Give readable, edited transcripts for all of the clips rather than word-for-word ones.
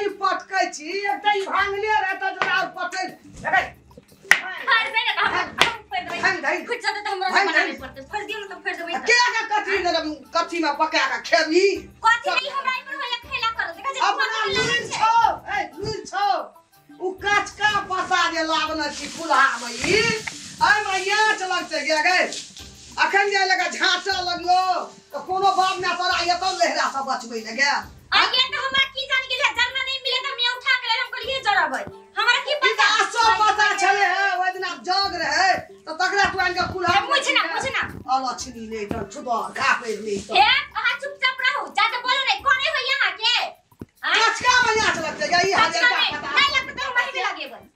ई पटकै छी एकटा ई भांगले रहता त और पटै देखे फाड़ दे ना हम फट जाते तो हमरा बनाने पड़ते फट दियो ना तो फट देबै के कथी में पका के खेबी कथी नहीं हमरा पर होला खेला कर देखा जे अपना लूर छो उ काच का पसा जे लावना छी कुल्हा में ई आई मैया चलक से गया गए अखन जे लगा झांचा लगलो तो कोनो बाप ना तोरा एतो लहरा से बचबै लगे आगे तो हमरा की जान के जन्म नहीं मिले तो मैं उठा के हम कहलिए जरबै हमरा की पता आसो पता चले है ओइ दिन आप जग रहे तो तकरा तू आन के कुल्हा मुझे ना अलछनी ले तो छुदो खापे ले तो ए कहां चुपचाप रहो ज्यादा बोलो नहीं कोने हो यहां के कचका मैया चलक से गई हजार का पता नहीं लगता तो मही लगे बन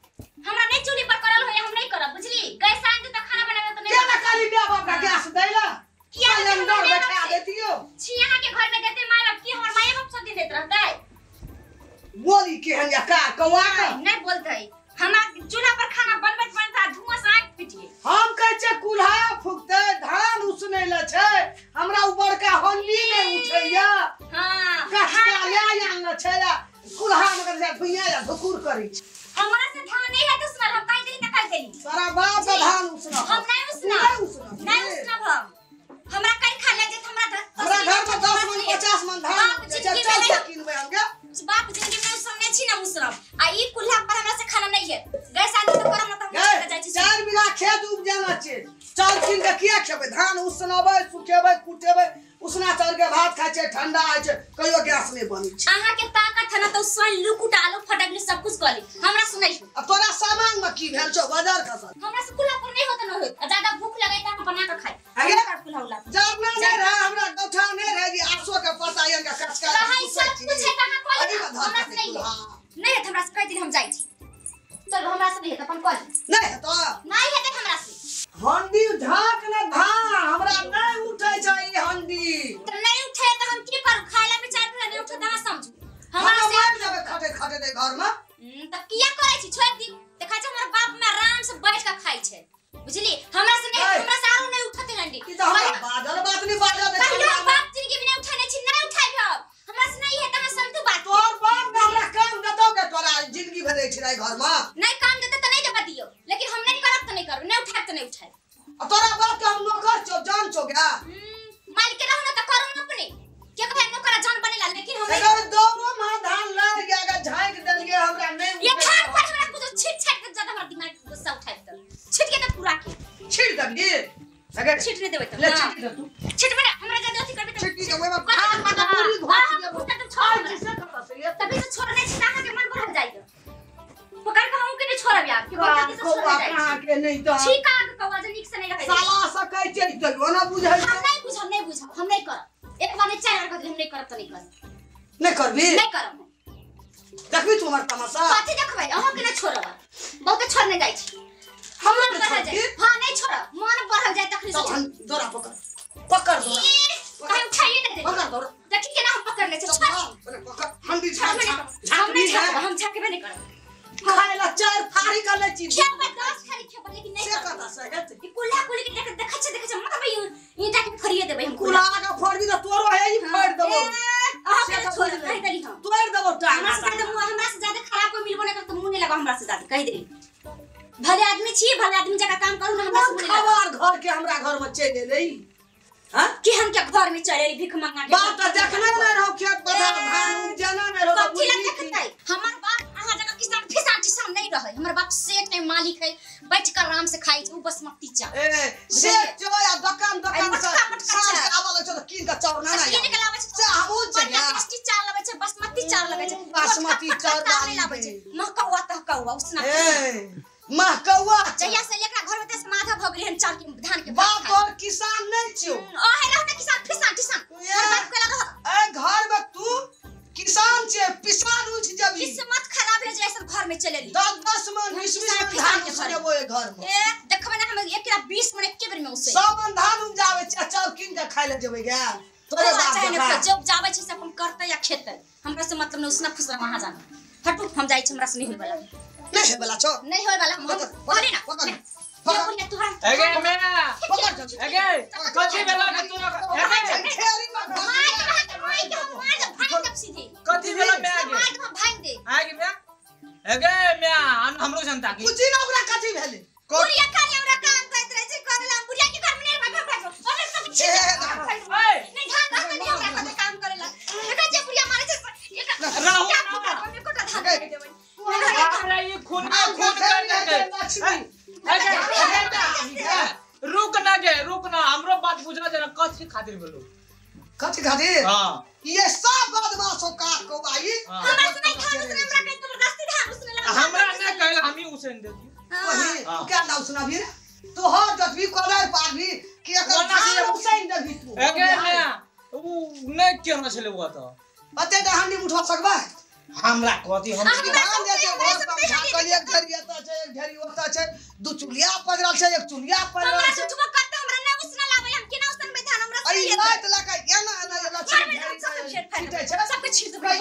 हमरा नहीं चूल्ही पर करल होय हम नहीं करब बुझली गैस आन तो खाना बनावे तो नहीं क्या ना काली बिया बाप का गैस दैला किया अंदर बैठा देतियो छी यहां के घर में देते माय बाप की हमर माय बाप सब दिन देत रहतै बोली केहन या का कौआ नहीं बोलतै हमरा चूल्हा पर खाना बनबत बनता धुआं से आंख पिटिए हम कह छे कुल्हा फुकते धान उसने ले छे हमरा ऊपर का हंडी नहीं उठैया हां कचका ले आन छे कुल्हा मगर जा भुइया या धुकुर करी छे हमरा से धान नहीं है तो सुनल हम काई देली त काई देली सारा बाप का धान उसना हम नहीं उसना नहीं उसना हम हमरा कई खा ले जे हमरा घर में 10 मन 50 मन धान चल किनबे हम के बाप जिंदगी में सुनने छी ना मुसरम आ ई कुल्हा पर हमरा से खाना नहीं है गैस आनी तो करम ना तो हम जाई छी 4 बीघा खेत उपजाना छे चल किन के किया खेबे धान उसनबे सुखेबे कुटेबे उसना चल के भात खाय छे ठंडा आय छे कहियो गैस नहीं बनी छे आहा के ताकत है ना तो सोल लुकुट आलू फटकली सब कुछ कली हमरा सुनै छी अब तोरा सामान में की भेल छौ बाजार का सब हमरा से कुल्हा पर नहीं होत न होत ज्यादा भूख लगे त हम बना के खाए आगे का कुल्हा उला जाना नहीं रहा हमरा गौठा नहीं रह जी 800 के पता ये का कचका रहाई सब कुछ है कहां कोई हमरा से नहीं है नहीं है हमरा से कह दिन हम जाई छी चल हमरा से नहीं है अपन कॉल नहीं है तो नहीं है हमरा से हंडी झाक न धा हमरा नहीं उठै छै ई हंडी तो नहीं उठे तो हम की करू खाइला में 4 दिन नहीं उठे त समझू हमरा से मार जाबे खटे खटे दे घर में त किया करे छी छोड़ दी देखा छ हमर बाप में आराम से बैठ के खाई छै बुझली हमरा से नहीं हमरा से आरो नहीं उठते हंडी ई तो हमरा बादल बात नहीं बाजा दे पहले बाप जिंदगी में नहीं उठाने छी नहीं उठाई हम हमरा से नहीं है त हम समझू बात तोर बाप ने हमरा काम देतो के तोरा जिंदगी भर छै घर में नहीं काम देते त नहीं दे दियो लेकिन हम नहीं करब त नहीं करब नहीं उठाब त नहीं उठाई तोरा बाप के हम नौकर छौ जान छौ क्या मालिक रहो ना त करू ना अपने के कहे नौकर जान बनेला लेकिन हम एगो दोगो मां धान लग गया झांक देलिए हमरा नहीं ये खान पर हमरा कुछ छीट छाट के ज्यादा हमरा दिमाग गुस्सा उठाई त छीट के त पूरा के छीट दबी अगर छीट नहीं देबै त ले छीट दे तू छीट में हमरा ज्यादा अथी करबे त छीट के ओए में खान में पूरी घोट हम तो छोड़ कैसे करता से ये तभी से छोड़ने छी ना के मन बढ़ जाएगा पकड़ के हम के नहीं छोड़ब यार कि बच्चा के छोड़ जाए कहाँ के नहीं तो ठीक है कौवा जे निक से नहीं रहे साला सकै छै तो ना बुझै हम नहीं बुझ हम नहीं कर एक बार नहीं चार बार हम नहीं करब त नहीं कर नहीं करबी नहीं करब देखबी तू हमर तमाशा कथि देखबै अहाँ के नहीं छोड़ब बहुत छोड़ने जाई छी हम बढ़ जाए हां नहीं छोड़ब मन बढ़ जाए तखनी तो हम दोरा पकड़ दोरा हम उठाइए नहीं दे पकड़ दोरा देखी के ना हम पकड़ ले पकड़ हम भी हम नहीं छाके नहीं करब खाइला चार थारी का ले चीज क्या बर्दाश्त खाली खेब लेकिन नहीं से कता सहेत ई कुल्हा कुली के देख छ मतलब ईटा के फरिए देबै हम कुला का फोड़ दी तो तोरो है ही फोड़ देबो अहाँ के छोड़ कहि देली हम तोड़ देबो टांग हमरा से ज्यादा खराब कोई मिलबो नहीं कर तो मुंह नहीं लगा हमरा से ज्यादा कहि देली भले आदमी छी भले आदमी जका काम करू ना हमरा से मुंह खबर घर के हमरा घर में चल एलै हां कि हम के घर में चले भीख मांगा के बाप त देखने नहीं रहो खेत बता धान जना नहीं रहो कथि लग देखतै हमर बाप अहाँ जका किसान फिसान नहीं रहे हमर बाप सेठ है मालिक है बैठ कर आराम से खाई उ बासमती चा ए से जो या दुकान से सास आबल छ त किन का चाउर ना किन के लाबै छ हमहु छ या टेस्टी चाल लगे छ बासमती चाल लगे छ बासमती चाउर लाबै छ महकौवा तहकौवा उसना ए महकौवा जहिया से लेकरा घर में देश माथा भगली हम चार के धान के बाप तोर किसान नहीं छियो ओ है रहने किसान फिसान हर बात के लगा ए घर में तू किसान छे पिसान उठ जबी किस्मत खराब है जैसे घर में चलेली 10 मन 20 मन धान उसरेबो ए घर में ए देखबे ना हम एक 20 मन एक बेर में उससे 100 मन धान उपजावे छ चाउर किन के खाइ ले जेबै गे तोरे बाप देखा जब जावे छी से अपन करते या खेते हमरा से मतलब न उसना फुसरा वहां जाना हटू हम जाई छी हमरा से नहीं होय वाला नहीं वाला छो नहीं होय वाला हम बोली ना पकड़ एगे मैं एगे कथि बेला के तू एगे मार के भाई के सीधे कथि बेला मैं आगे मार के भाई दे एगे मैं हमरो जनता की कुछ ना ओकरा कथी भेले बुढ़िया खाली हमरा काम करत रहे छै करला बुढ़िया के घर में नहीं भाग और सब छे नहीं धान नहीं हमरा कते काम करेला देखा जे बुढ़िया मारे छै रहो में कोटा धान दे देबै हमरा ये खून कर दे रुक ना हमरो बात बुझना जरा कथी खातिर बोलो कथी खातिर हां ये सब बदमाशों का को भाई हमरा से नहीं खान से हमरा के जबरदस्ती धान उसने लगा हमरा ने कहल हम ही उसेन दे दी वही क्या ना सुना भी तो हर जत भी कलर पार भी कि एकर धान उसेन दे भी तू एगे मैं उ ने केना छले हुआ तो बते त हंडी उठा सकबा हमरा कथी हम धान दे के बहुत कम झाकल एक घड़ी एता छै एक घड़ी ओता छै दू चुलिया पजरल छै एक चुलिया पजरल हमरा छै से तुम करते हमरा ने उसने लावे हम केना उसन में धान हमरा अरे से लात लगा एना एना लछन सब कुछ छीट देबै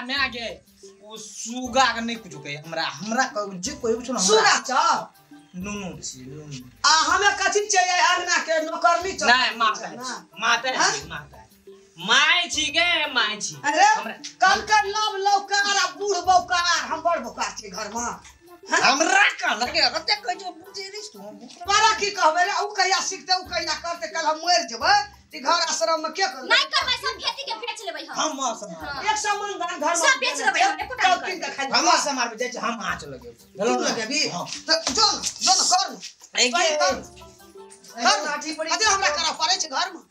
मैं आगे वो सुगा के नहीं कुछ कहे हमरा जे कोई कुछ ना सुगा छ नुनु छी नुनु आ हमें कथि चाहिए अरना के नौकरनी छ नहीं माता माय छी गे माय छी अरे कल लव लौकार बूढ़ बौकार हम बड़ बौकार छी घर में हमरा का लगे कते कह जो बुझे नहीं तू बारा की कहबे रे उ कहिया सीखते उ कहिया करते कल हम मर जेबै त घर आश्रम में के कर नहीं करबै सब खेती के बेच लेबै हम समार एक समान दान घर में सब बेच लेबै हम एको टाइम कर हम समार में जाय हम आच लगे चलो लगे भी तो जो कर कर लाठी पड़ी अरे हमरा करा पड़े छै घर में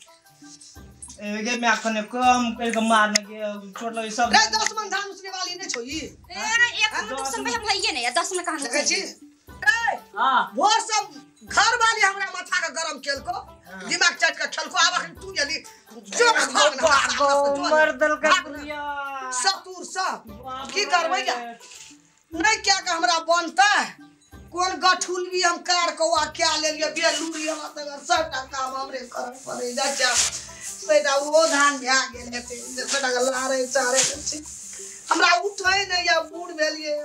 एगे मैं अखने कम कर के मारने के छोड़ लो सब रे 10 मन धान उसने वाली ने छोई एक मन तो सब हम हइए नहीं 10 में कहां देखे छी ए हां वो सब घर वाली हमरा माथा का गरम केल को दिमाग चट के खेल को आब अखन तू जली जो मर्दल का दुनिया सतुर सब की करबै या नहीं क्या का हमरा बनता कौन गठुल भी हम कार कौआ क्या ले लिए बेलूरी हम तगर सबटा काम हमरे कर पड़े जा बेटा वो धान भा गेल हेते बेटा लारे चारे छै हमरा उठै नै या बूढ़ भेलिए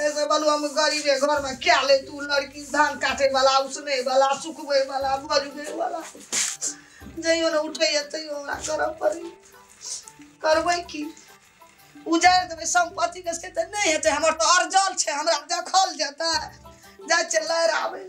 ऐसे बालू हम गरीब घर में क्या ले तू लड़की धान काटे वाला उसने वाला सुखबे वाला बजबे वाला जइयो न उठै हेते हमरा करब पड़ी करबै की उजाड़ देबै संपत्ति के से त नहीं हेते हमर तो अर्जल छै हमरा देखल जेता जा चलर आबै